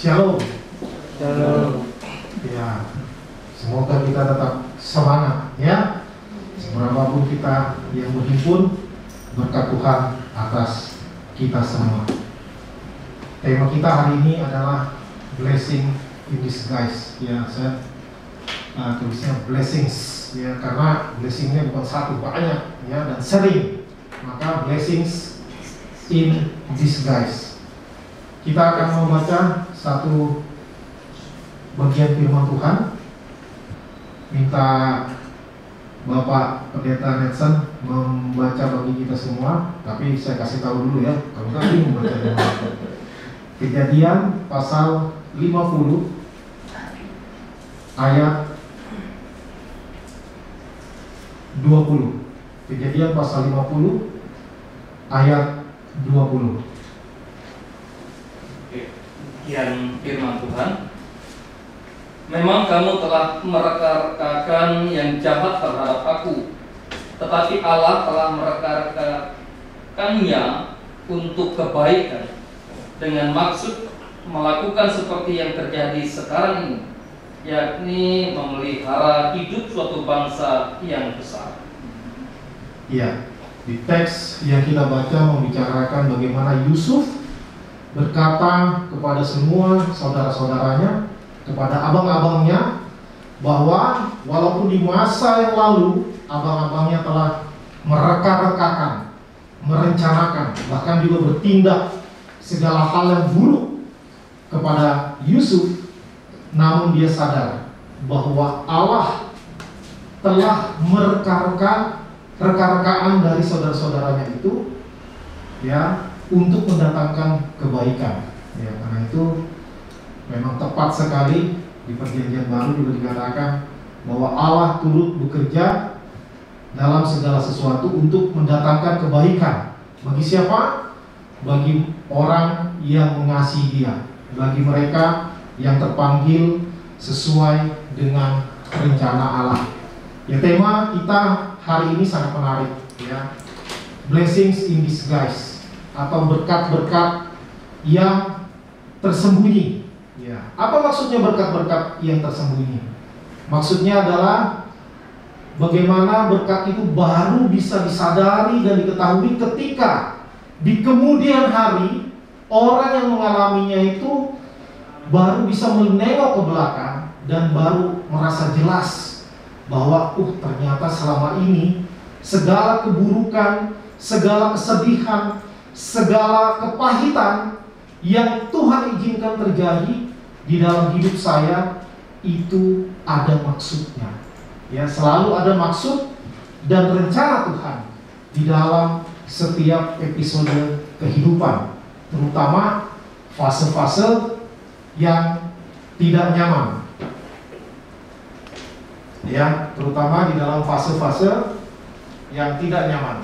Shalom. Shalom. Ya, semoga kita tetap semangat ya. Seberapapun kita yang berhimpun, berkat Tuhan atas kita semua. Tema kita hari ini adalah blessing in disguise. Ya, saya tulisnya blessings ya, karena blessingnya bukan satu, banyak ya, dan sering. Maka blessings in disguise. Kita akan membaca satu bagian firman Tuhan. Minta Bapak Pendeta Nelson membaca bagi kita semua. Tapi saya kasih tahu dulu ya, kalau nggak bingung bacanya. Kejadian pasal 50 ayat 20. Kejadian pasal 50 ayat 20. Demikian firman Tuhan. Memang kamu telah mereka-rekakan yang jahat terhadap aku, tetapi Allah telah mereka-rekakannya untuk kebaikan, dengan maksud melakukan seperti yang terjadi sekarang ini, yakni memelihara hidup suatu bangsa yang besar. Ya, di teks yang kita baca membicarakan bagaimana Yusuf berkata kepada semua saudara-saudaranya, kepada abang-abangnya, bahwa walaupun di masa yang lalu abang-abangnya telah mereka-rekakan, merencanakan, bahkan juga bertindak segala hal yang buruk kepada Yusuf, namun dia sadar bahwa Allah telah reka-rekaan dari saudara-saudaranya itu ya, untuk mendatangkan kebaikan. Ya, karena itu memang tepat sekali di Perjanjian Baru juga dikatakan bahwa Allah turut bekerja dalam segala sesuatu untuk mendatangkan kebaikan. Bagi siapa? Bagi orang yang mengasihi Dia, bagi mereka yang terpanggil sesuai dengan rencana Allah. Ya, tema kita hari ini sangat menarik ya. Blessings in disguise, atau berkat-berkat yang tersembunyi. Ya, apa maksudnya berkat-berkat yang tersembunyi? Maksudnya adalah bagaimana berkat itu baru bisa disadari dan diketahui ketika di kemudian hari orang yang mengalaminya itu baru bisa menengok ke belakang dan baru merasa jelas bahwa ternyata selama ini segala keburukan, segala kesedihan, segala kepahitan yang Tuhan izinkan terjadi di dalam hidup saya itu ada maksudnya. Ya, selalu ada maksud dan rencana Tuhan di dalam setiap episode kehidupan, terutama fase-fase yang tidak nyaman. Ya, terutama di dalam fase-fase yang tidak nyaman.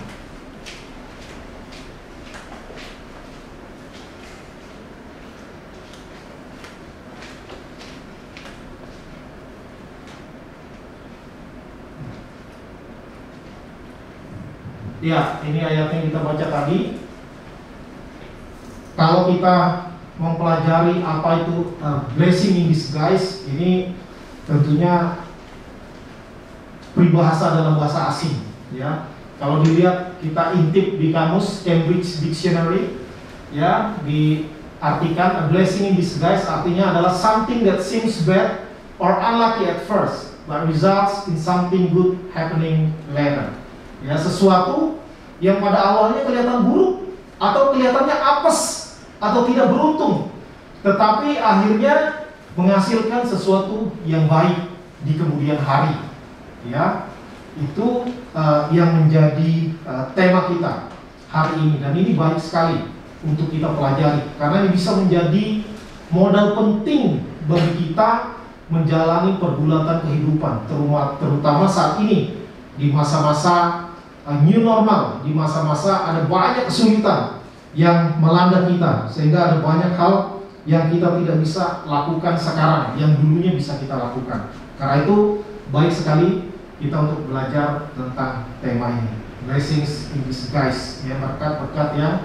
Ya, ini ayat yang kita baca tadi. Kalau kita mempelajari apa itu blessing in disguise, ini tentunya peribahasa dalam bahasa asing. Ya, kalau dilihat kita intip di kamus Cambridge Dictionary, ya, diartikan a blessing in disguise artinya adalah something that seems bad or unlucky at first, but results in something good happening later. Ya, sesuatu yang pada awalnya kelihatan buruk atau kelihatannya apes atau tidak beruntung, tetapi akhirnya menghasilkan sesuatu yang baik di kemudian hari. Ya, itu yang menjadi tema kita hari ini, dan ini baik sekali untuk kita pelajari karena ini bisa menjadi modal penting bagi kita menjalani pergulatan kehidupan, terutama saat ini di masa-masa new normal, di masa-masa ada banyak kesulitan yang melanda kita, sehingga ada banyak hal yang kita tidak bisa lakukan sekarang yang dulunya bisa kita lakukan. Karena itu baik sekali kita untuk belajar tentang tema ini, blessings in disguise, ya, berkat-berkat yang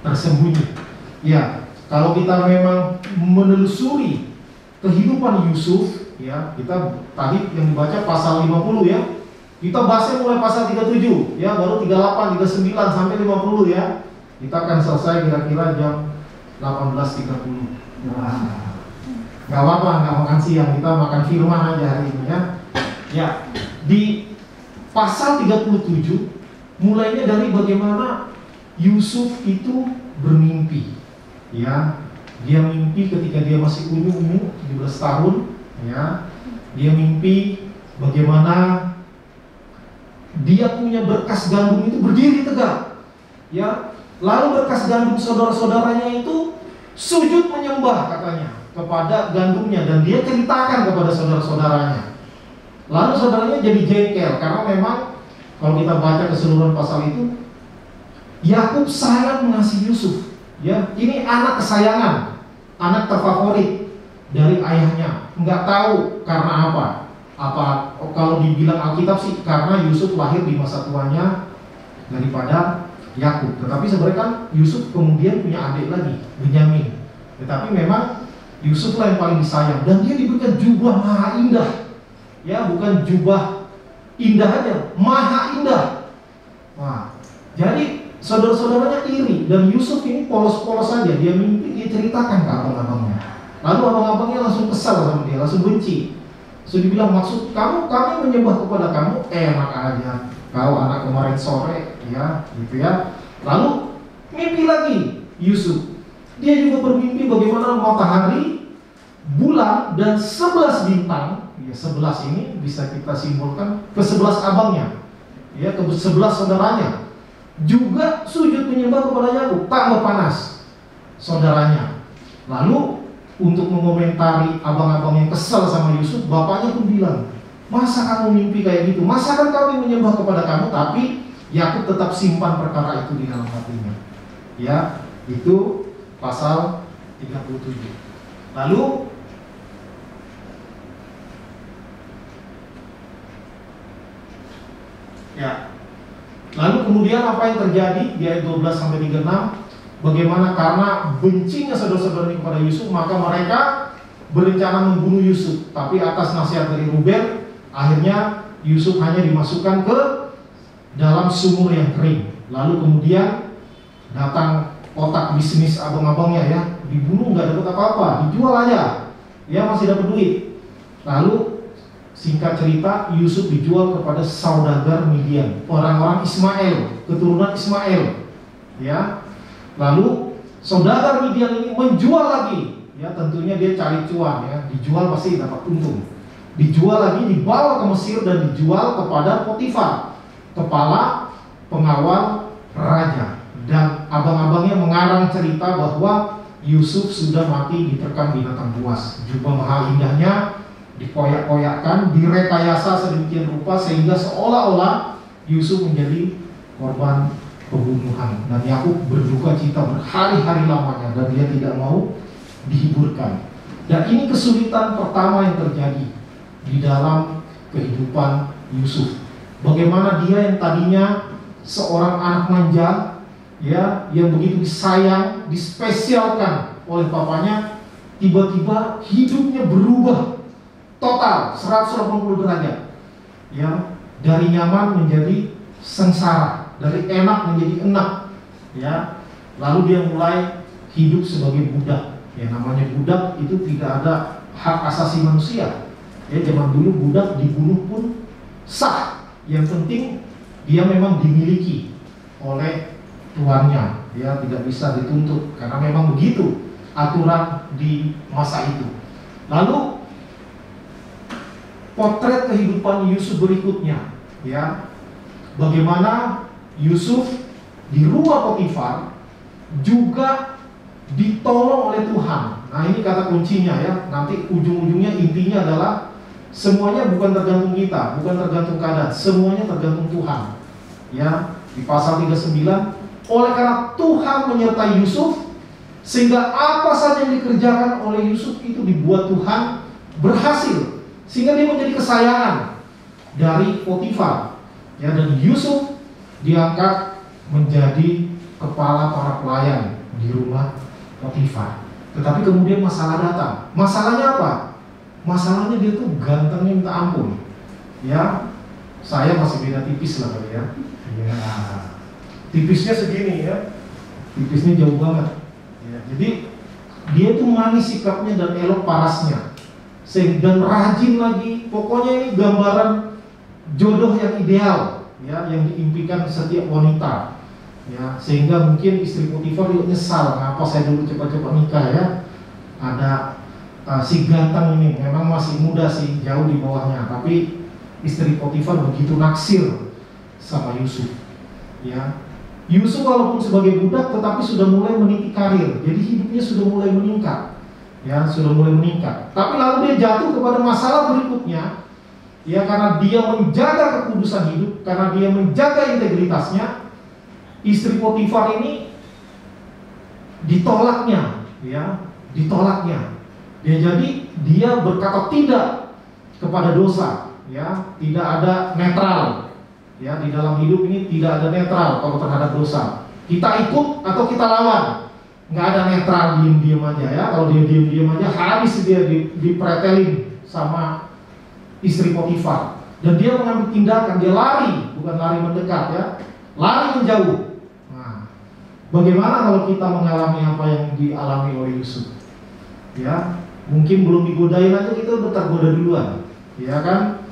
tersembunyi. Ya, kalau kita memang menelusuri kehidupan Yusuf, ya, kita tadi yang dibaca pasal 50 ya. Kita bahasnya mulai pasal 37 ya, baru 38, 39 sampai 50 ya. Kita akan selesai kira-kira jam 18.30. Wah. Gak apa-apa, gak makan siang, kita makan firman aja hari ini ya. Ya, di pasal 37 mulainya dari bagaimana Yusuf itu bermimpi. Ya, dia mimpi ketika dia masih unyu-unyu 17 tahun ya. Dia mimpi bagaimana dia punya berkas gandum itu berdiri tegak, ya. Lalu berkas gandum saudara-saudaranya itu sujud menyembah katanya kepada gandumnya, dan dia ceritakan kepada saudara-saudaranya. Lalu saudaranya jadi jengkel karena memang kalau kita baca keseluruhan pasal itu, Yakub sangat mengasihi Yusuf. Ya, ini anak kesayangan, anak terfavorit dari ayahnya. Nggak tahu karena apa. Kalau dibilang Alkitab sih karena Yusuf lahir di masa tuanya daripada Yakub. Tetapi sebenarnya kan Yusuf kemudian punya adik lagi, Benyamin. Tetapi memang Yusuf lah yang paling disayang, dan dia diberikan jubah maha indah. Ya, bukan jubah indah aja, maha indah. Wah, jadi saudara-saudaranya iri, dan Yusuf ini polos-polos saja. Dia mimpi, dia ceritakan ke abang-abangnya. Lalu abang-abangnya langsung kesal sama dia, langsung benci. So dibilang, maksud kamu, kami menyembah kepada kamu, enak aja, kau anak kemarin sore, ya, gitu ya. Lalu mimpi lagi Yusuf. Dia juga bermimpi bagaimana matahari, bulan, dan 11 bintang. Ya, 11 ini bisa kita simpulkan ke 11 abangnya, ya, ke 11 saudaranya juga sujud menyembah kepada Yakub. Tambah panas saudaranya. Lalu untuk mengomentari abang-abang yang kesal sama Yusuf, bapaknya pun bilang, masa kamu mimpi kayak gitu? Masa kan kami menyembah kepada kamu? Tapi Yakub tetap simpan perkara itu di dalam hatinya. Ya, itu pasal 37. Lalu ya, lalu kemudian apa yang terjadi di ayat 12 sampai 36? Bagaimana karena bencinya saudara-saudara kepada Yusuf, maka mereka berencana membunuh Yusuf. Tapi atas nasihat dari Ruben, akhirnya Yusuf hanya dimasukkan ke dalam sumur yang kering. Lalu kemudian datang otak bisnis abang-abangnya, ya, dibunuh nggak dapat apa-apa, dijual aja, ya, masih dapat duit. Lalu singkat cerita, Yusuf dijual kepada saudagar Midian, orang-orang Ismail, keturunan Ismail, ya. Lalu saudagar Midian ini menjual lagi, ya, tentunya dia cari cuan, ya, dijual pasti dapat untung. Dijual lagi, dibawa ke Mesir dan dijual kepada Potifar, kepala pengawal raja. Dan abang-abangnya mengarang cerita bahwa Yusuf sudah mati diterkam binatang buas. Jubah mahal indahnya dikoyak-koyakkan, direkayasa sedemikian rupa sehingga seolah-olah Yusuf menjadi korban pembunuhan. Dan Yakub berduka cita berhari-hari lamanya, dan dia tidak mau dihiburkan. Dan ini kesulitan pertama yang terjadi di dalam kehidupan Yusuf. Bagaimana dia yang tadinya seorang anak manja, ya, yang begitu disayang, dispesialkan oleh papanya, tiba-tiba hidupnya berubah total 180 derajat, ya, dari nyaman menjadi sengsara, dari enak menjadi enak, ya. Lalu dia mulai hidup sebagai budak. Ya, namanya budak itu tidak ada hak asasi manusia. Ya, zaman dulu budak dibunuh pun sah. Yang penting dia memang dimiliki oleh tuannya, ya, tidak bisa dituntut karena memang begitu aturan di masa itu. Lalu potret kehidupan Yusuf berikutnya, ya, bagaimana Yusuf di rumah Potifar juga ditolong oleh Tuhan. Nah, ini kata kuncinya, ya. Nanti ujung-ujungnya intinya adalah semuanya bukan tergantung kita, bukan tergantung keadaan, semuanya tergantung Tuhan. Ya, di pasal 39, oleh karena Tuhan menyertai Yusuf, sehingga apa saja yang dikerjakan oleh Yusuf itu dibuat Tuhan berhasil, sehingga dia menjadi kesayangan dari Potifar. Ya, dan Yusuf diangkat menjadi kepala para pelayan di rumah Potifar. Tetapi kemudian masalah datang. Masalahnya apa? Masalahnya dia tuh gantengnya minta ampun. Ya, saya masih beda tipis lah kali ya. Ya, tipisnya segini ya, tipisnya jauh banget. Ya, jadi dia tuh manis sikapnya dan elok parasnya, dan rajin lagi. Pokoknya ini gambaran jodoh yang ideal, ya, yang diimpikan setiap wanita. Ya, sehingga mungkin istri Potifar juga nyesal, ngapa saya dulu cepat-cepat nikah ya. Ada si ganteng ini, memang masih muda sih, jauh di bawahnya, tapi istri Potifar begitu naksir sama Yusuf. Ya, Yusuf walaupun sebagai budak, tetapi sudah mulai meniti karir, jadi hidupnya sudah mulai meningkat. Ya, sudah mulai meningkat. Tapi lalu dia jatuh kepada masalah berikutnya, ya, karena dia menjaga kekudusan hidup, karena dia menjaga integritasnya. Istri Potifar ini ditolaknya, ya, ditolaknya. Ya, jadi dia berkata tidak kepada dosa, ya, tidak ada netral, ya, di dalam hidup ini tidak ada netral kalau terhadap dosa. Kita ikut atau kita lawan, nggak ada netral, diem-diem aja ya. Kalau dia diem-diem aja, habis dia dipretelin sama istri Potifar, dan dia mengambil tindakan, dia lari, bukan lari mendekat ya, lari menjauh. Bagaimana kalau kita mengalami apa yang dialami oleh Yusuf? Ya, mungkin belum digodain aja kita udah tergoda duluan, ya kan?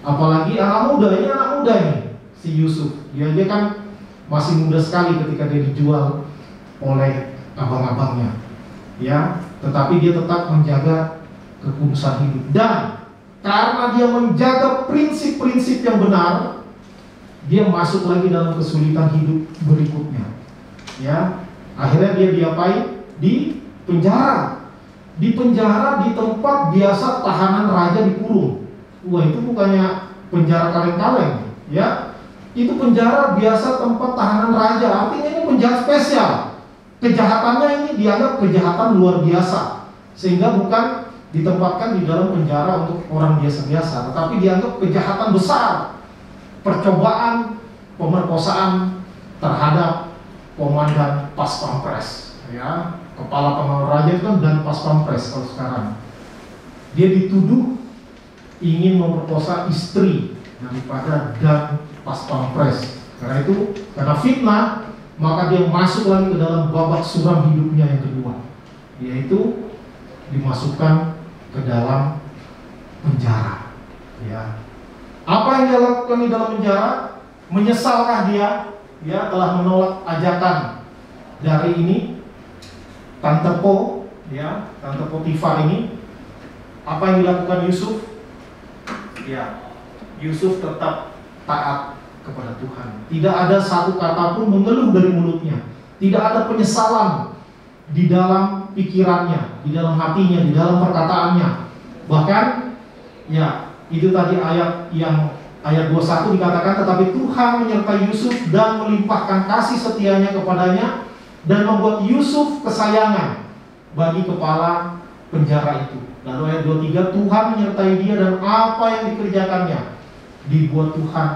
Apalagi anak muda, ini anak muda nih, si Yusuf. Dia kan masih muda sekali ketika dia dijual oleh abang-abangnya, ya. Tetapi dia tetap menjaga kekudusan hidup, dan karena dia menjaga prinsip-prinsip yang benar, dia masuk lagi dalam kesulitan hidup berikutnya. Ya, akhirnya dia diapain? Di penjara. Di penjara, di tempat biasa tahanan raja dikurung. Wah, itu bukannya penjara kaleng-kaleng, ya. Itu penjara biasa tempat tahanan raja. Artinya ini penjara spesial. Kejahatannya ini dianggap kejahatan luar biasa, sehingga bukan ditempatkan di dalam penjara untuk orang biasa-biasa, tetapi dianggap kejahatan besar. Percobaan pemerkosaan terhadap komandan pas pampres, ya, kepala pengawal raja itu kan, dan pas pampres kalau sekarang. Dia dituduh ingin memperkosa istri daripada dan pas pampres. Karena itu, karena fitnah, maka dia masuk lagi ke dalam babak suram hidupnya yang kedua, yaitu dimasukkan ke dalam penjara. Ya, apa yang dia lakukan di dalam penjara? Menyesalkah dia? Ya, telah menolak ajakan dari ini Tante Po, ya, Tante Potifar ini. Apa yang dilakukan Yusuf? Ya, Yusuf tetap taat kepada Tuhan. Tidak ada satu kata pun mengeluh dari mulutnya. Tidak ada penyesalan di dalam pikirannya, di dalam hatinya, di dalam perkataannya. Bahkan, ya, itu tadi ayat 21 dikatakan, tetapi Tuhan menyertai Yusuf dan melimpahkan kasih setianya kepadanya, dan membuat Yusuf kesayangan bagi kepala penjara itu. Lalu ayat 23, Tuhan menyertai dia dan apa yang dikerjakannya dibuat Tuhan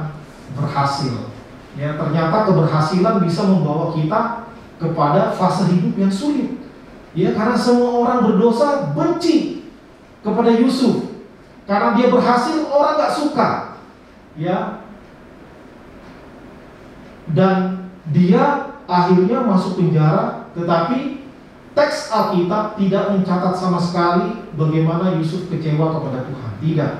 berhasil. Ya, ternyata keberhasilan bisa membawa kita kepada fase hidup yang sulit. Ya, karena semua orang berdosa benci kepada Yusuf. Karena dia berhasil, orang gak suka. Ya, dan dia akhirnya masuk penjara, tetapi teks Alkitab tidak mencatat sama sekali bagaimana Yusuf kecewa kepada Tuhan. Tidak.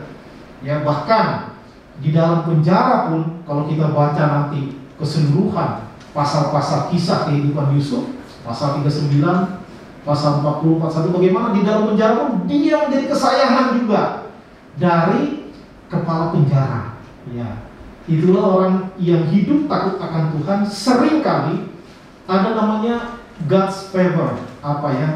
Ya, bahkan di dalam penjara pun, kalau kita baca nanti keseluruhan pasal-pasal kisah kehidupan Yusuf, pasal 39, pasal 40, 41, bagaimana di dalam penjara pun dia menjadi kesayangan juga dari kepala penjara. Ya, itulah orang yang hidup takut akan Tuhan. Seringkali ada namanya God's favor, apa ya,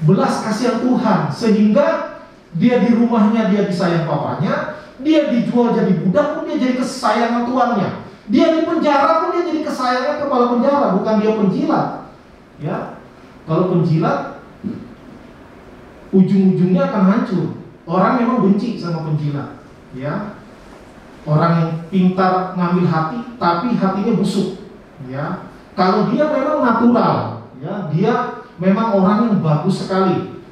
belas kasihan Tuhan, sehingga dia di rumahnya dia disayang papanya, dia dijual jadi budak pun dia jadi kesayangan tuannya, dia di penjara pun dia jadi kesayangan kepala penjara, bukan dia penjilat. Ya, kalau penjilat ujung-ujungnya akan hancur. Orang memang benci sama penjilat, ya. Orang yang pintar ngambil hati, tapi hatinya busuk. Ya, kalau dia memang natural, ya, dia memang orang yang bagus sekali,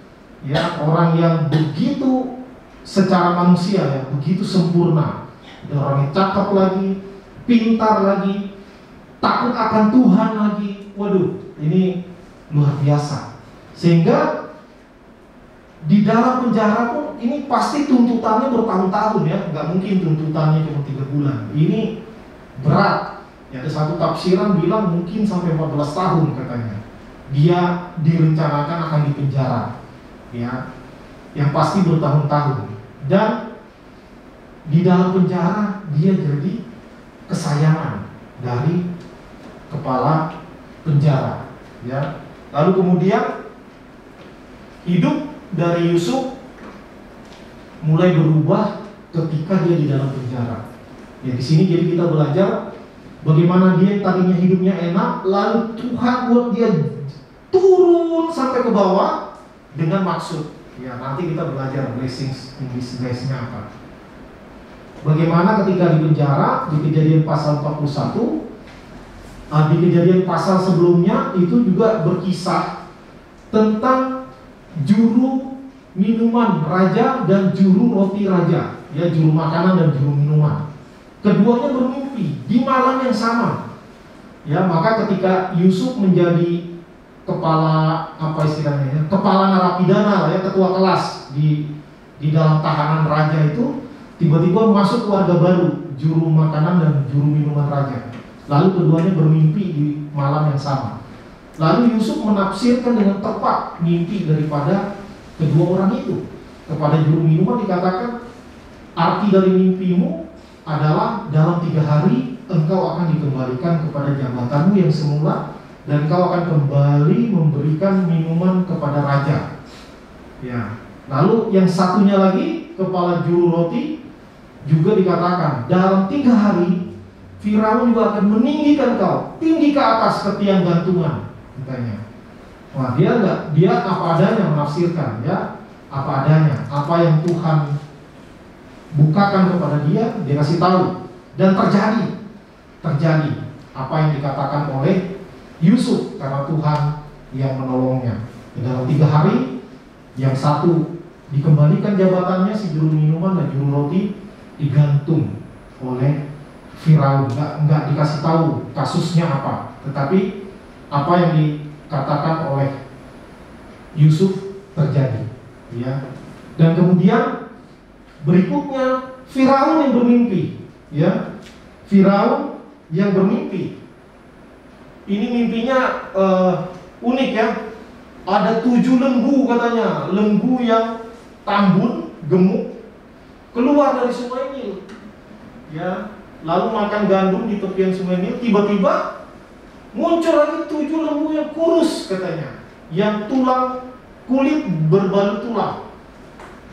ya, orang yang begitu secara manusia ya, begitu sempurna. Dan orang yang cakep lagi, pintar lagi, takut akan Tuhan lagi. Waduh, ini luar biasa. Sehingga di dalam penjara pun ini pasti tuntutannya bertahun-tahun ya, nggak mungkin tuntutannya cuma 3 bulan. Ini berat. Ya, ada satu tafsiran bilang mungkin sampai 14 tahun katanya. Dia direncanakan akan dipenjara, ya, yang pasti bertahun-tahun. Dan di dalam penjara dia jadi kesayangan dari kepala penjara, ya. Lalu kemudian hidup dari Yusuf mulai berubah ketika dia di dalam penjara. Ya, di sini jadi kita belajar bagaimana dia tadinya hidupnya enak, lalu Tuhan buat dia turun sampai ke bawah dengan maksud. Ya, nanti kita belajar blessings in disguise-nya apa. Bagaimana ketika di penjara, di Kejadian pasal 41, di Kejadian pasal sebelumnya itu juga berkisah tentang juru minuman raja dan juru roti raja, ya, juru makanan dan juru minuman. Keduanya bermimpi di malam yang sama. Ya, maka ketika Yusuf menjadi kepala apa istilahnya ya, kepala narapidana ya, ketua kelas di dalam tahanan raja itu, tiba-tiba masuk keluarga baru, juru makanan dan juru minuman raja. Lalu keduanya bermimpi di malam yang sama. Lalu Yusuf menafsirkan dengan tepat mimpi daripada kedua orang itu. Kepada juru minuman dikatakan, arti dari mimpimu adalah dalam 3 hari engkau akan dikembalikan kepada jabatanmu yang semula, dan kau akan kembali memberikan minuman kepada raja. Ya. Lalu yang satunya lagi, kepala juru roti, juga dikatakan dalam 3 hari Firaun juga akan meninggikan kau tinggi ke atas ke tiang gantungan, katanya. Wah, dia apa adanya menafsirkan, ya, apa adanya, apa yang Tuhan bukakan kepada dia kasih tahu, dan terjadi apa yang dikatakan oleh Yusuf karena Tuhan yang menolongnya. Dalam 3 hari, yang satu dikembalikan jabatannya, si juru minuman dan juru roti digantung oleh Firaun. Enggak dikasih tahu kasusnya apa, tetapi apa yang dikatakan oleh Yusuf terjadi, ya. Dan kemudian berikutnya Firaun yang bermimpi, ya. Firaun yang bermimpi. Ini mimpinya unik ya. Ada 7 lembu katanya, lembu yang tambun, gemuk, keluar dari sungai Nil, ya. Lalu makan gandum di tepian sungai Nil. Tiba-tiba muncul lagi 7 lembu yang kurus katanya, yang kulit berbalut tulang.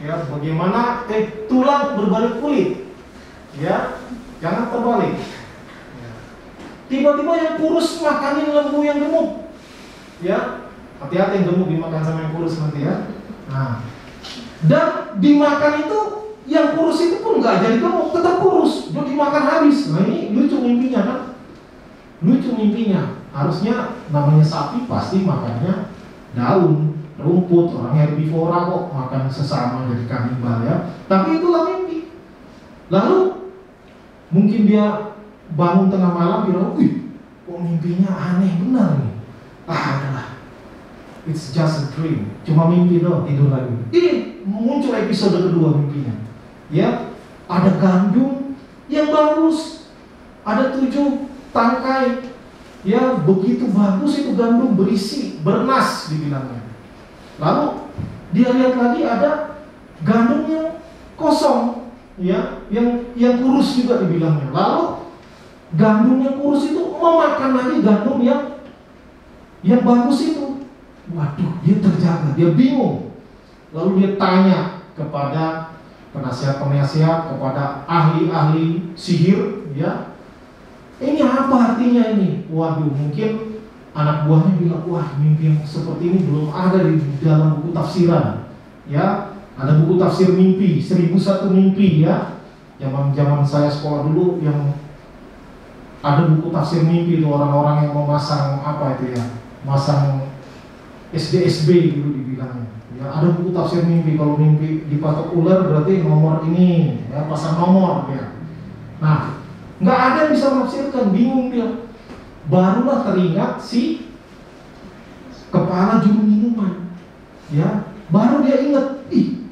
Ya, bagaimana tulang berbalut kulit, ya, jangan terbalik. Tiba-tiba yang kurus makanin lembu yang gemuk, ya. Hati-hati yang gemuk dimakan sama yang kurus nanti ya. Nah, dan dimakan itu yang kurus itu pun nggak jadi gemuk, tetap kurus, dia dimakan habis. Nah, ini lucu mimpinya kan? Lucu mimpinya. Harusnya namanya sapi pasti makannya daun, rumput, orang herbivora kok makan sesama jadi kanibal ya. Tapi itulah mimpi. Lalu mungkin dia bangun tengah malam, dia bilang, wih, kok mimpinya aneh benar nih. Adalah, it's just a dream, cuma mimpi doang, tidur lagi. Ini muncul episode kedua mimpinya. Ya, ada gandum yang bagus, ada 7 tangkai. Ya, begitu bagus itu gandum, berisi, bernas dibilangnya. Lalu dia lihat lagi ada gandum yang kosong, ya, yang kurus juga dibilangnya. Lalu gandum yang kurus itu memakan lagi gandum yang bagus itu. Waduh, dia terjaga, dia bingung. Lalu dia tanya kepada penasihat-penasihat, kepada ahli-ahli sihir, ya, ini apa artinya ini? Waduh, mungkin anak buahnya bilang, wah, mimpi yang seperti ini belum ada di dalam buku tafsiran. Ya, ada buku tafsir mimpi, 1001 mimpi ya. Zaman saya sekolah dulu yang ada buku tafsir mimpi itu, orang-orang yang memasang apa itu ya, masang SDSB dulu dibilangnya. Ya, ada buku tafsir mimpi. Kalau mimpi dipatok ular berarti nomor ini, ya, pasang nomor ya. Nah, nggak ada yang bisa menafsirkan, bingung dia. Barulah teringat si kepala juru minuman, ya. Baru dia ingat, ih,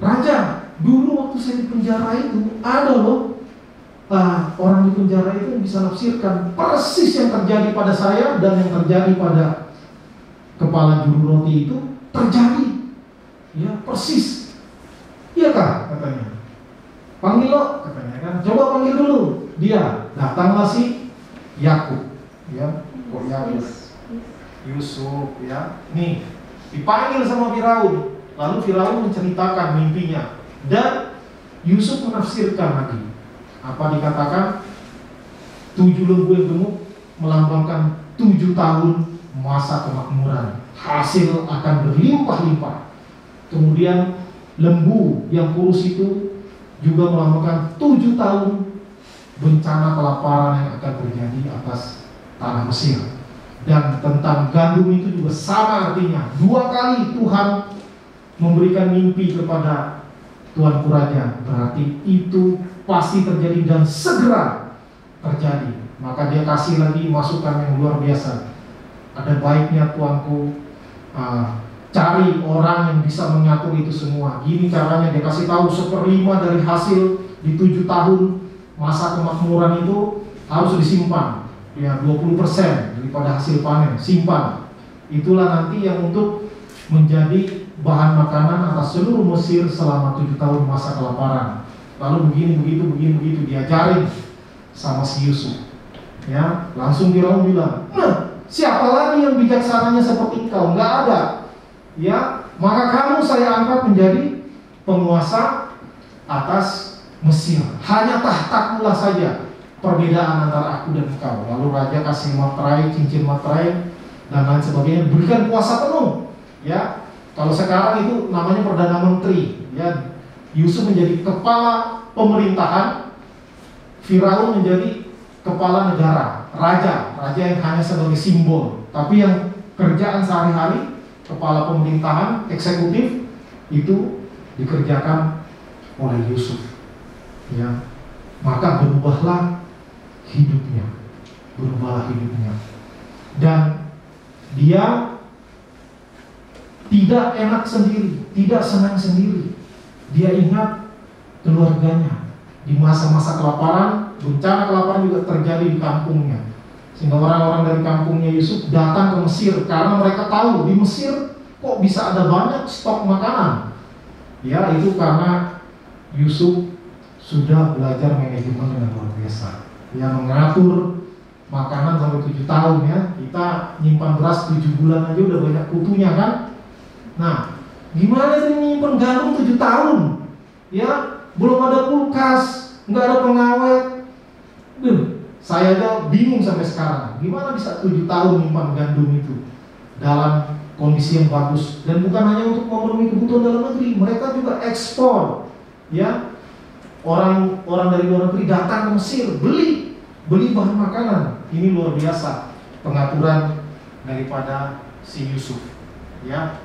Raja, dulu waktu saya di penjara itu ada loh orang di penjara itu yang bisa nafsirkan persis yang terjadi pada saya dan yang terjadi pada kepala juru roti itu terjadi, ya, persis. Iya kah, katanya. Panggil lo, katanya kan. Coba panggil dulu. Dia datanglah si Yakub, ya, kok Yakub, Yusuf, ya. Nih, dipanggil sama Firaun. Lalu Firaun menceritakan mimpinya dan Yusuf menafsirkan lagi. Apa dikatakan? 7 lembu yang gemuk melambangkan 7 tahun masa kemakmuran. Hasil akan berlimpah-limpah. Kemudian lembu yang kurus itu juga melambangkan 7 tahun bencana kelaparan yang akan terjadi atas tanah Mesir. Dan tentang gandum itu juga sama artinya. 2 kali Tuhan memberikan mimpi kepada Tuanku Raja. Berarti itu pasti terjadi dan segera terjadi. Maka dia kasih lagi masukan yang luar biasa. Ada baiknya Tuanku cari orang yang bisa mengatur itu semua. Gini caranya, dia kasih tahu 1/5 dari hasil di 7 tahun masa kemakmuran itu harus disimpan. Ya, 20% daripada hasil panen simpan. Itulah nanti yang untuk menjadi bahan makanan atas seluruh Mesir selama 7 tahun masa kelaparan. Lalu begini diajarin sama si Yusuf. Ya, langsung Firaun bilang, "Nah, siapa lagi yang bijaksananya seperti engkau? Enggak ada. Ya, maka kamu saya angkat menjadi penguasa atas Mesir. Hanya tahtakulah saja perbedaan antara aku dan engkau." Lalu raja kasih materai, cincin materai dan lain sebagainya, berikan kuasa penuh. Ya, kalau sekarang itu namanya perdana menteri. Ya, Yusuf menjadi kepala pemerintahan, Firaun menjadi kepala negara, raja yang hanya sebagai simbol, tapi yang kerjaan sehari-hari, kepala pemerintahan, eksekutif itu dikerjakan oleh Yusuf. Ya, maka berubahlah hidupnya, dan dia tidak enak sendiri, tidak senang sendiri. Dia ingat keluarganya. Di masa-masa kelaparan, bencana kelaparan juga terjadi di kampungnya. Sehingga orang-orang dari kampungnya Yusuf datang ke Mesir karena mereka tahu di Mesir kok bisa ada banyak stok makanan. Ya, itu karena Yusuf sudah belajar manajemen dengan luar biasa. Ya, mengatur makanan sampai 7 tahun ya. Kita nyimpan beras 7 bulan aja udah banyak kutunya kan. Nah, gimana sih nyimpan gandum 7 tahun? Ya, belum ada kulkas, nggak ada pengawet. Saya aja bingung sampai sekarang. Gimana bisa 7 tahun nyimpan gandum itu dalam kondisi yang bagus? Dan bukan hanya untuk memenuhi kebutuhan dalam negeri, mereka juga ekspor. Ya, orang dari luar negeri datang ke Mesir, beli bahan makanan. Ini luar biasa pengaturan daripada si Yusuf. Ya,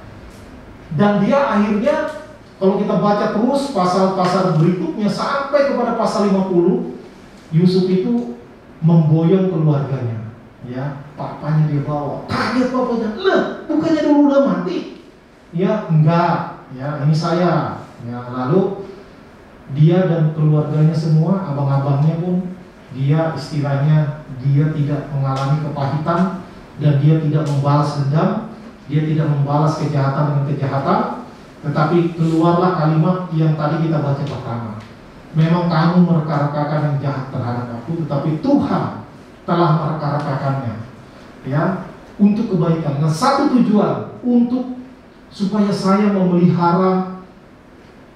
dan dia akhirnya, kalau kita baca terus pasal-pasal berikutnya sampai kepada pasal 50, Yusuf itu memboyong keluarganya. Ya, papanya dia bawa. Kaget papanya, "Lah, bukannya dulu udah mati?" Ya, enggak. Ya, ini saya. Ya, lalu dia dan keluarganya semua, abang-abangnya pun, dia istilahnya dia tidak mengalami kepahitan dan dia tidak membalas dendam, dia tidak membalas kejahatan dengan kejahatan. Tetapi keluarlah kalimat yang tadi kita baca pertama. Memang kamu mereka-rekakan yang jahat terhadap aku, tetapi Tuhan telah mereka-rekakannya, ya, untuk kebaikan. Dengan satu tujuan, untuk supaya saya memelihara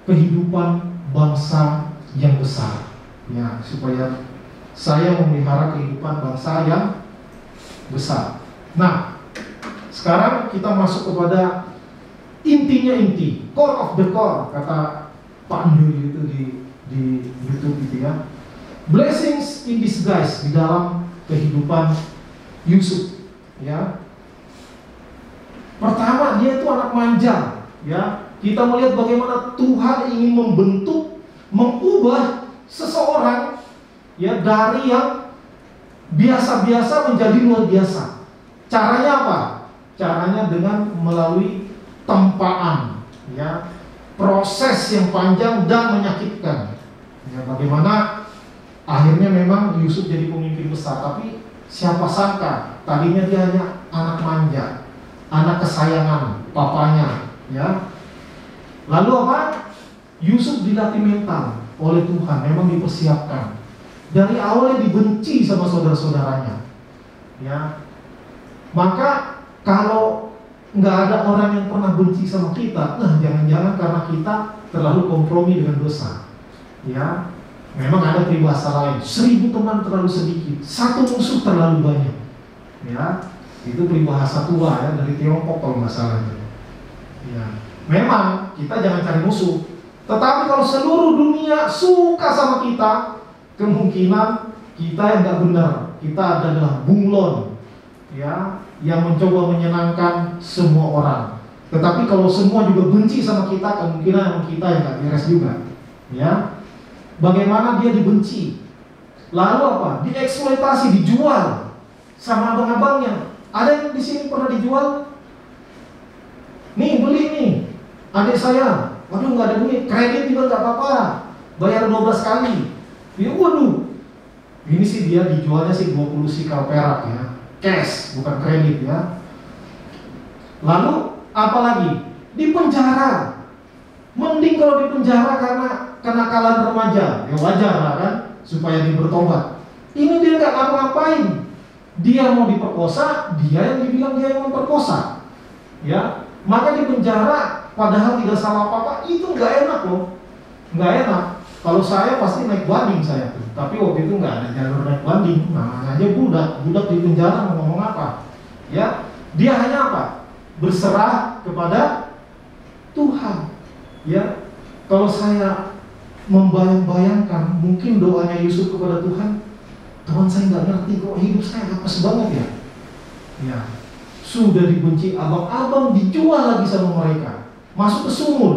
kehidupan bangsa yang besar. Ya, supaya saya memelihara kehidupan bangsa yang besar. Nah, sekarang kita masuk kepada intinya, core of the core, kata Pak Ndu itu di YouTube gitu ya. Blessings in disguise di dalam kehidupan Yusuf, ya. Pertama, dia itu anak manja, ya. Kita melihat bagaimana Tuhan ingin membentuk, mengubah seseorang, ya, dari yang biasa-biasa menjadi luar biasa. Caranya apa? Caranya dengan melalui tempaan, ya, proses yang panjang dan menyakitkan. Ya, bagaimana akhirnya memang Yusuf jadi pemimpin besar, tapi siapa sangka tadinya dia hanya anak manja, anak kesayangan papanya, ya. Lalu apa? Yusuf dilatih mental oleh Tuhan, memang dipersiapkan. Dari awalnya dibenci sama saudara-saudaranya, ya. Maka kalau nggak ada orang yang pernah benci sama kita, nah jangan-jangan karena kita terlalu kompromi dengan dosa, ya. Memang ada peribahasa lain, 1000 teman terlalu sedikit, 1 musuh terlalu banyak, ya. Itu peribahasa tua, ya, dari Tiongkok kalau nggak salah, ya. Memang kita jangan cari musuh, tetapi kalau seluruh dunia suka sama kita, kemungkinan kita yang nggak benar, kita adalah bunglon, ya, yang mencoba menyenangkan semua orang. Tetapi kalau semua juga benci sama kita, kemungkinan kita yang nggak beres juga, ya. Bagaimana dia dibenci, lalu apa? Dieksploitasi, dijual sama abang-abangnya. Ada yang di sini pernah dijual? Nih, beli nih, adik saya, waduh nggak ada duit, kredit juga nggak apa-apa, bayar 12 kali. Ya, waduh, ini sih dia dijualnya sih 20 sikal perak, ya, cash, bukan kredit, ya. Lalu apalagi? Di penjara. Mending kalau di penjara karena kenakalan remaja, ya wajar lah kan, supaya dia bertobat. Ini dia nggak ngapa-ngapain, dia mau diperkosa, dia yang dibilang dia yang memperkosa, ya. Maka di penjara, padahal tidak salah apa-apa, itu nggak enak loh, nggak enak. Kalau saya pasti naik banding saya tuh, tapi waktu itu nggak ada jalur naik banding, namanya aja budak di penjara mau ngomong apa, ya. Dia hanya apa? Berserah kepada Tuhan, ya. Kalau saya membayang-bayangkan mungkin doanya Yusuf kepada Tuhan, Tuhan saya nggak ngerti kok hidup saya apes banget ya, ya. Sudah dibenci abang-abang, dijual lagi sama mereka, masuk ke sumur,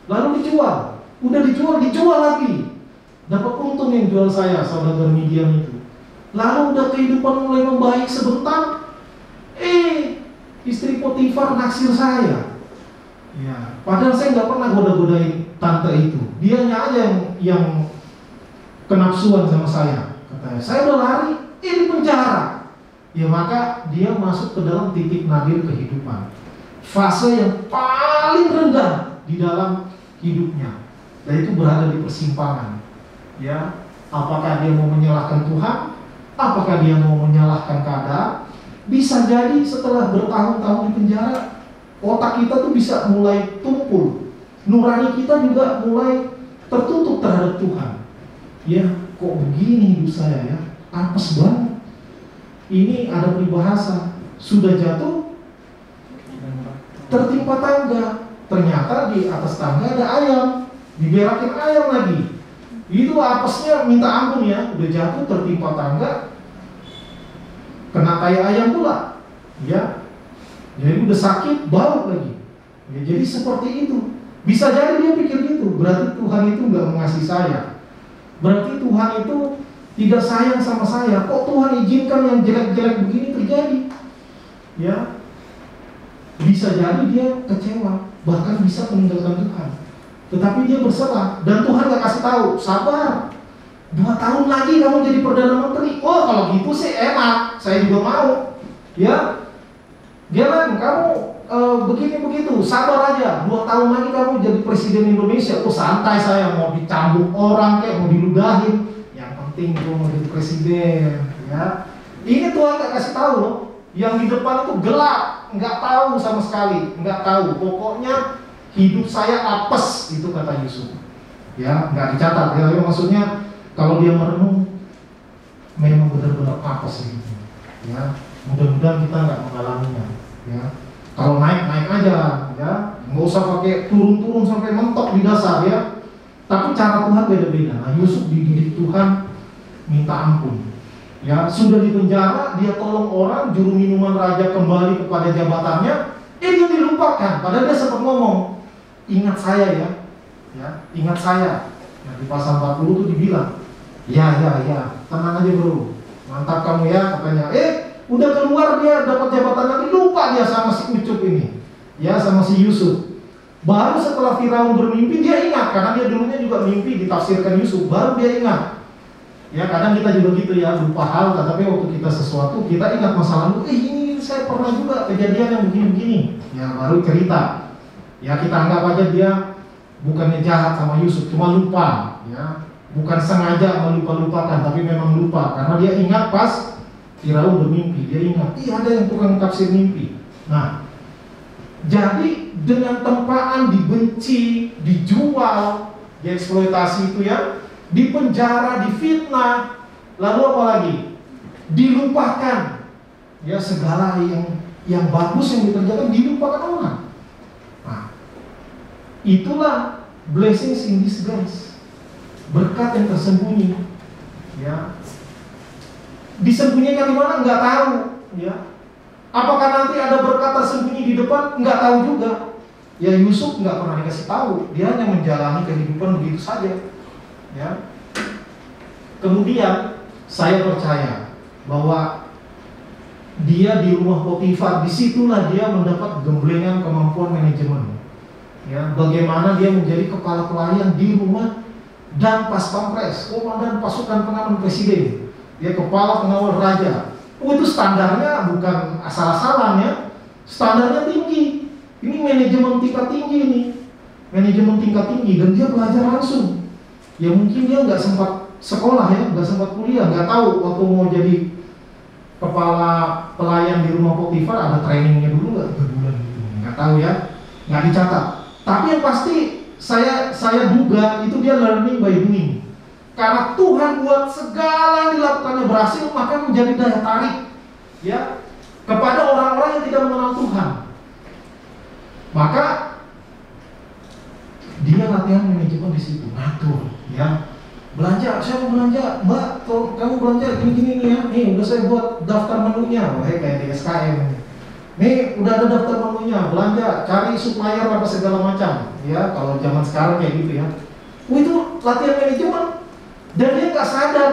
lalu dijual, udah dijual lagi, dapat untung yang jual saya, saudagar Midian itu. Lalu udah kehidupan mulai membaik sebentar, istri Potifar naksir saya, ya. Padahal saya nggak pernah goda-godain tante itu, dianya aja yang kenapsuan sama saya, katanya. Saya udah lari, di penjara. Ya, maka dia masuk ke dalam titik nadir kehidupan, fase yang paling rendah di dalam hidupnya, dan itu berada di persimpangan, ya. Apakah dia mau menyalahkan Tuhan? Apakah dia mau menyalahkan keadaan? Bisa jadi setelah bertahun-tahun di penjara, otak kita tuh bisa mulai tumpul, nurani kita juga mulai tertutup terhadap Tuhan. Ya, kok begini hidup saya, ya, apes banget. Ini ada peribahasa, sudah jatuh tertimpa tangga, ternyata di atas tangga ada ayam, diberakin ayam lagi. Itu apesnya minta ampun, ya. Udah jatuh tertimpa tangga, kena tai ayam pula, ya. Jadi udah sakit, bau lagi, ya. Jadi seperti itu. Bisa jadi dia pikir gitu, berarti Tuhan itu nggak mengasihi saya, berarti Tuhan itu tidak sayang sama saya. Kok Tuhan izinkan yang jelek-jelek begini terjadi, ya. Bisa jadi dia kecewa, bahkan bisa meninggalkan Tuhan. Tetapi dia berserah, dan Tuhan gak kasih tahu, sabar, 2 tahun lagi kamu jadi Perdana Menteri. Oh, kalau gitu sih enak, saya juga mau, ya. Jangan kamu begini-begitu, sabar aja, 2 tahun lagi kamu jadi Presiden Indonesia. Oh, santai, saya mau dicambuk orang kayak mau diludahin, gue mau jadi presiden, ya. Ini Tuhan gak kasih tahu loh. Yang di depan itu gelap, nggak tahu sama sekali, nggak tahu. Pokoknya hidup saya apes, itu kata Yusuf. Ya, nggak dicatat. Ya, maksudnya kalau dia merenung, memang benar-benar apes gitu. Ya, mudah-mudahan kita nggak mengalaminya. Ya, kalau naik aja, ya, nggak usah pakai turun sampai mentok di dasar, ya. Tapi cara Tuhan beda-beda. Nah, Yusuf dididik Tuhan minta ampun, ya. Sudah di penjara, dia tolong orang, juru minuman raja kembali kepada jabatannya, Dia dilupakan. Padahal dia sempat ngomong, ingat saya ya, ingat saya. Nah, di pasal 40 tuh dibilang, ya, tenang aja bro, mantap kamu ya katanya. Udah keluar dia dapat jabatan lagi, lupa dia sama si Ucup ini, ya sama si Yusuf. Baru setelah Firaun bermimpi dia ingat, karena dia dulunya juga mimpi ditafsirkan Yusuf, baru dia ingat. Ya kadang kita juga gitu ya, lupa hal, tapi waktu kita sesuatu kita ingat masa lalu. Ini saya pernah juga kejadian yang begini-begini. Ya baru cerita. Ya kita anggap aja dia bukannya jahat sama Yusuf, cuma lupa. Ya bukan sengaja melupa-lupakan, tapi memang lupa karena dia ingat pas Firaun bermimpi. Dia ingat, ada yang tukang tafsir mimpi. Nah, jadi dengan tempaan dibenci, dijual, dieksploitasi itu ya, dipenjara, difitnah, lalu apa lagi? Dilupakan. Ya segala yang bagus yang dikerjakan dilupakan orang. Nah, itulah blessings in disguise. Berkat yang tersembunyi. Ya. Disembunyikan di mana nggak tahu, ya. Apakah nanti ada berkat tersembunyi di depan? Nggak tahu juga. Ya Yusuf nggak pernah dikasih tahu, dia hanya menjalani kehidupan begitu saja. Ya. Kemudian saya percaya bahwa dia di rumah Potifar, disitulah dia mendapat gemblengan kemampuan manajemen. Ya, bagaimana dia menjadi kepala pelayan di rumah dan pas pampres, komandan pasukan pengaman presiden. Dia kepala pengawal raja. Itu standarnya bukan asal-asalan ya. Standarnya tinggi. Ini manajemen tingkat tinggi ini. Manajemen tingkat tinggi dan dia belajar langsung. Ya mungkin dia nggak sempat sekolah ya, nggak sempat kuliah, nggak tahu waktu mau jadi kepala pelayan di rumah Potifar ada trainingnya dulu nggak 3 bulan gitu. Nggak tahu ya, nggak dicatat. Tapi yang pasti saya duga itu dia learning by doing. Karena Tuhan buat segala yang dilakukannya berhasil, maka menjadi daya tarik ya kepada orang-orang yang tidak mengenal Tuhan. Maka dia latihan manajemen di situ, ngatur ya. Belanja, saya mau belanja, Mbak, kamu belanja gini-gini nih ya. Nih udah saya buat daftar menunya, kayak di SKM. Nih udah ada daftar menunya, belanja, cari supplier apa segala macam. Ya kalau zaman sekarang kayak gitu ya. Itu latihan manajemen. Dan dia nggak sadar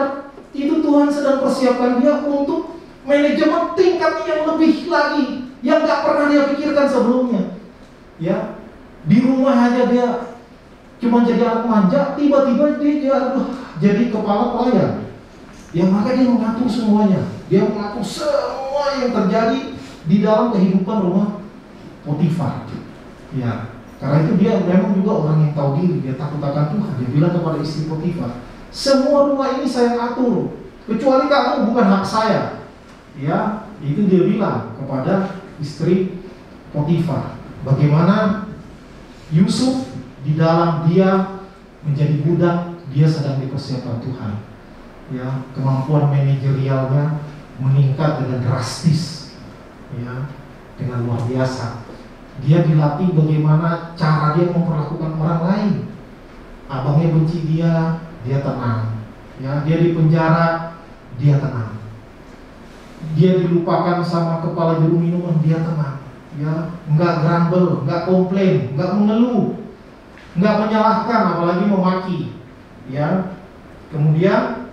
itu Tuhan sedang persiapkan dia untuk manajemen tingkat yang lebih lagi, yang nggak pernah dia pikirkan sebelumnya. Ya, di rumah aja dia cuma jadi anak manja, tiba-tiba dia jadi kepala pelayan. Ya maka dia mengatur semuanya, dia mengatur semua yang terjadi di dalam kehidupan rumah Potifar. Ya, karena itu dia memang juga orang yang tahu diri, dia takut akan Tuhan. Dia bilang kepada istri Potifar, semua rumah ini saya atur, kecuali kamu bukan hak saya. Ya, itu dia bilang kepada istri Potifar. Bagaimana Yusuf di dalam dia menjadi budak, dia sedang dipersiapkan Tuhan. Ya, kemampuan manajerialnya meningkat dengan drastis. Ya, dengan luar biasa. Dia dilatih bagaimana cara dia memperlakukan orang lain. Abangnya benci dia tenang. Ya, dia di penjara, dia tenang. Dia dilupakan sama kepala juru minuman, dia tenang. Ya, enggak grumble, enggak komplain, enggak mengeluh, enggak menyalahkan, apalagi memaki. Ya, kemudian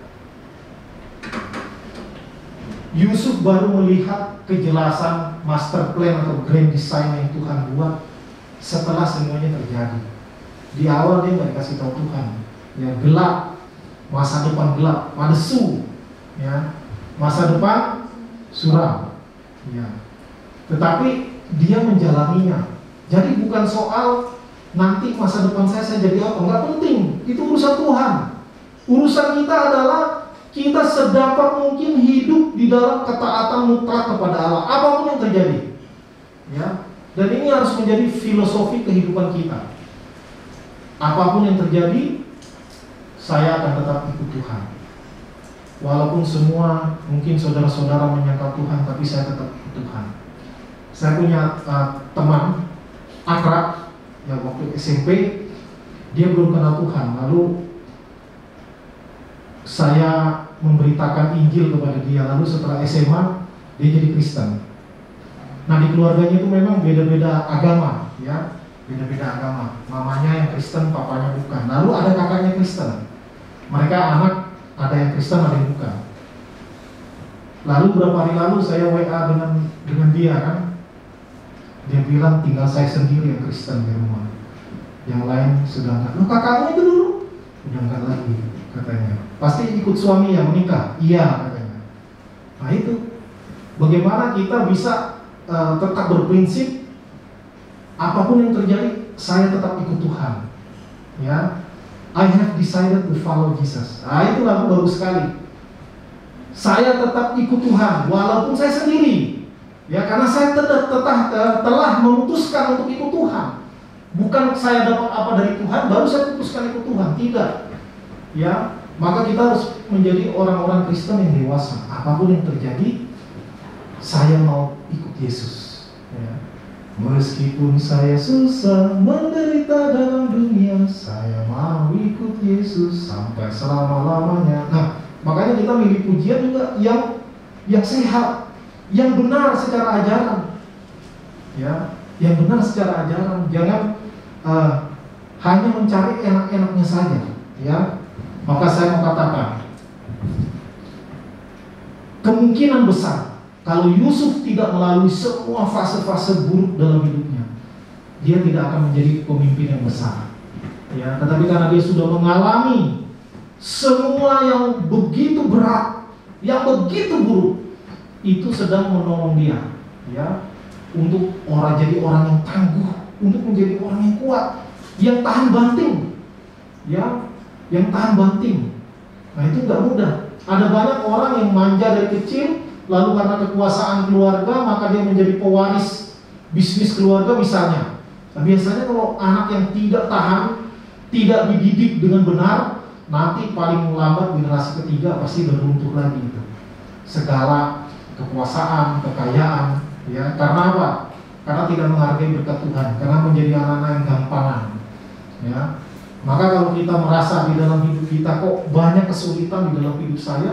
Yusuf baru melihat kejelasan master plan atau grand design yang Tuhan buat setelah semuanya terjadi. Di awal dia nggak dikasih tahu Tuhan. Ya, gelap, masa depan gelap, padesu, ya, masa depan suram, ya. Tetapi dia menjalaninya. Jadi bukan soal nanti masa depan saya jadi apa, nggak penting. Itu urusan Tuhan. Urusan kita adalah kita sedapat mungkin hidup di dalam ketaatan mutlak kepada Allah, apapun yang terjadi. Ya, dan ini harus menjadi filosofi kehidupan kita. Apapun yang terjadi, saya akan tetap ikut Tuhan. Walaupun semua mungkin saudara-saudara menyangkal Tuhan, tapi saya tetap ikut Tuhan. Saya punya teman akrab yang waktu SMP dia belum kenal Tuhan. Lalu saya memberitakan Injil kepada dia. Lalu setelah SMA dia jadi Kristen. Nah, di keluarganya itu memang beda-beda agama, ya, beda-beda agama. Mamanya yang Kristen, papanya bukan. Lalu ada kakaknya Kristen. Mereka anak ada yang Kristen, ada yang bukan. Lalu beberapa hari lalu saya WA dengan dia kan. Dia bilang tinggal saya sendiri yang Kristen di rumah. Yang lain sudah enggak. Loh, kakakmu itu dulu udah enggak lagi katanya. Pasti ikut suami yang menikah. Iya katanya. Nah itu bagaimana kita bisa tetap berprinsip apapun yang terjadi saya tetap ikut Tuhan. Ya, I have decided to follow Jesus. Nah itu lagu bagus sekali. Saya tetap ikut Tuhan walaupun saya sendiri. Ya, karena saya telah memutuskan untuk ikut Tuhan. Bukan saya dapat apa dari Tuhan baru saya putuskan ikut Tuhan. Tidak. Ya, maka kita harus menjadi orang-orang Kristen yang dewasa. Apapun yang terjadi, saya mau ikut Yesus. Ya. Meskipun saya susah menderita dalam dunia, saya mau ikut Yesus sampai selama-lamanya. Nah, makanya kita milih pujian juga yang sehat, yang benar secara ajaran. Ya, yang benar secara ajaran. Jangan hanya mencari enak-enaknya saja. Ya, maka saya mau katakan, kemungkinan besar kalau Yusuf tidak melalui semua fase-fase buruk dalam hidupnya, dia tidak akan menjadi pemimpin yang besar. Ya, tetapi karena dia sudah mengalami semua yang begitu berat, yang begitu buruk, itu sedang menolong dia, ya, untuk jadi orang yang tangguh, untuk menjadi orang yang kuat, yang tahan banting, ya, yang tahan banting. Nah itu nggak mudah. Ada banyak orang yang manja dari kecil, lalu karena kekuasaan keluarga maka dia menjadi pewaris bisnis keluarga misalnya. Nah, biasanya kalau anak yang tidak tahan, tidak dididik dengan benar, nanti paling lambat generasi ketiga pasti beruntuh lagi itu. Segala kekuasaan, kekayaan, ya, karena apa? Karena tidak menghargai berkat Tuhan, karena menjadi anak-anak yang gampangan, ya. Maka kalau kita merasa di dalam hidup kita kok banyak kesulitan di dalam hidup saya,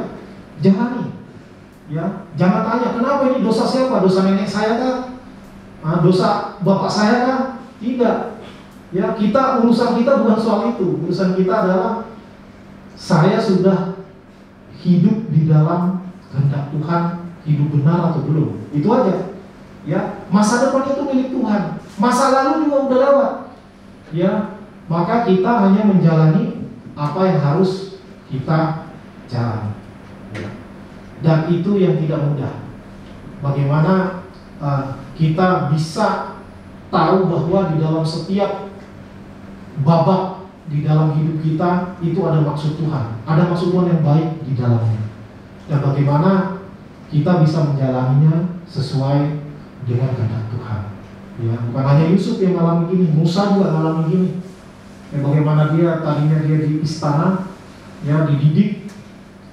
jalani. Ya, jangan tanya kenapa ini dosa siapa? Dosa nenek saya kan? Dosa bapak saya kan? Tidak. Ya, urusan kita bukan soal itu. Urusan kita adalah saya sudah hidup di dalam kehendak Tuhan, hidup benar atau belum. Itu aja. Ya, masa depan itu milik Tuhan. Masa lalu juga udah lewat. Ya, maka kita hanya menjalani apa yang harus kita jalani. Ya. Dan itu yang tidak mudah. Bagaimana kita bisa tahu bahwa di dalam setiap babak di dalam hidup kita itu ada maksud Tuhan, ada maksud Tuhan yang baik di dalamnya. Dan bagaimana kita bisa menjalaninya sesuai dengan kehendak Tuhan. Ya, bukan hanya Yusuf yang mengalami gini, Musa juga mengalami gini. Ya, bagaimana tadinya dia di istana, ya, dididik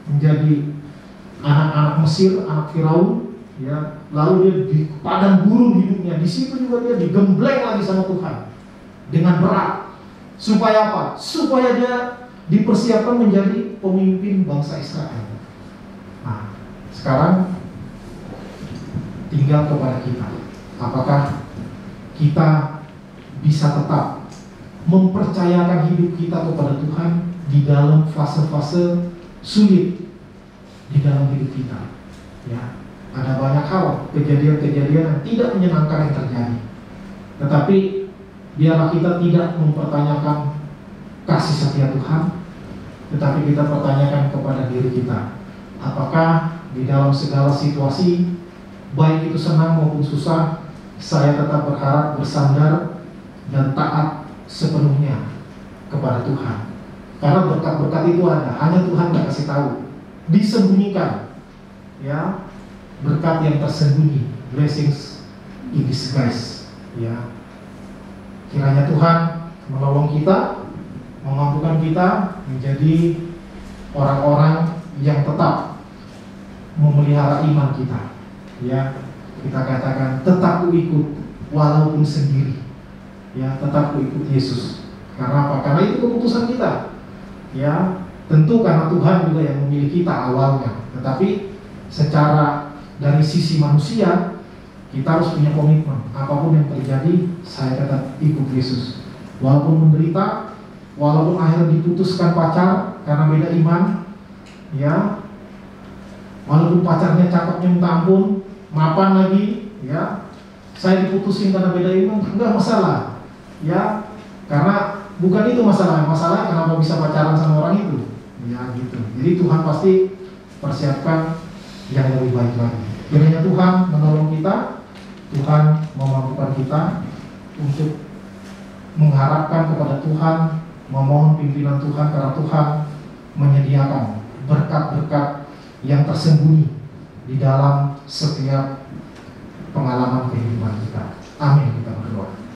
menjadi anak-anak Mesir, anak Firaun, ya, lalu dia di padang gurun hidupnya. Di situ juga dia digembleng lagi sama Tuhan dengan berat. Supaya apa? Supaya dia dipersiapkan menjadi pemimpin bangsa Israel. Nah, sekarang tinggal kepada kita. Apakah kita bisa tetap mempercayakan hidup kita kepada Tuhan di dalam fase-fase sulit di dalam hidup kita? Ya, ada banyak hal, kejadian-kejadian yang tidak menyenangkan yang terjadi. Tetapi biarlah kita tidak mempertanyakan kasih setia Tuhan, tetapi kita pertanyakan kepada diri kita, apakah di dalam segala situasi, baik itu senang maupun susah, saya tetap berharap, bersandar, dan taat sepenuhnya kepada Tuhan. Karena berkat-berkat itu ada, hanya Tuhan yang kasih tahu, disembunyikan, ya, berkat yang tersembunyi, blessings in disguise, ya. Kiranya Tuhan menolong kita, memampukan kita menjadi orang-orang yang tetap memelihara iman kita. Ya, kita katakan tetap ikut walaupun sendiri. Ya, tetap ikut Yesus. Karena apa? Karena itu keputusan kita. Ya, tentu karena Tuhan juga yang memilih kita awalnya. Tetapi secara dari sisi manusia, Kita harus punya komitmen, apapun yang terjadi, saya tetap ikut Yesus. Walaupun menderita, walaupun akhirnya diputuskan pacar karena beda iman, ya, walaupun pacarnya cakepnya minta ampun, mapan lagi, ya, saya diputusin karena beda iman, enggak masalah, ya, karena bukan itu masalah kenapa bisa pacaran sama orang itu, ya gitu. Jadi Tuhan pasti persiapkan yang lebih baik lagi. Kiranya Tuhan menolong kita, Tuhan memampukan kita untuk mengharapkan kepada Tuhan, memohon pimpinan Tuhan, karena Tuhan menyediakan berkat-berkat yang tersembunyi di dalam setiap pengalaman kehidupan kita. Amin, kita berdoa.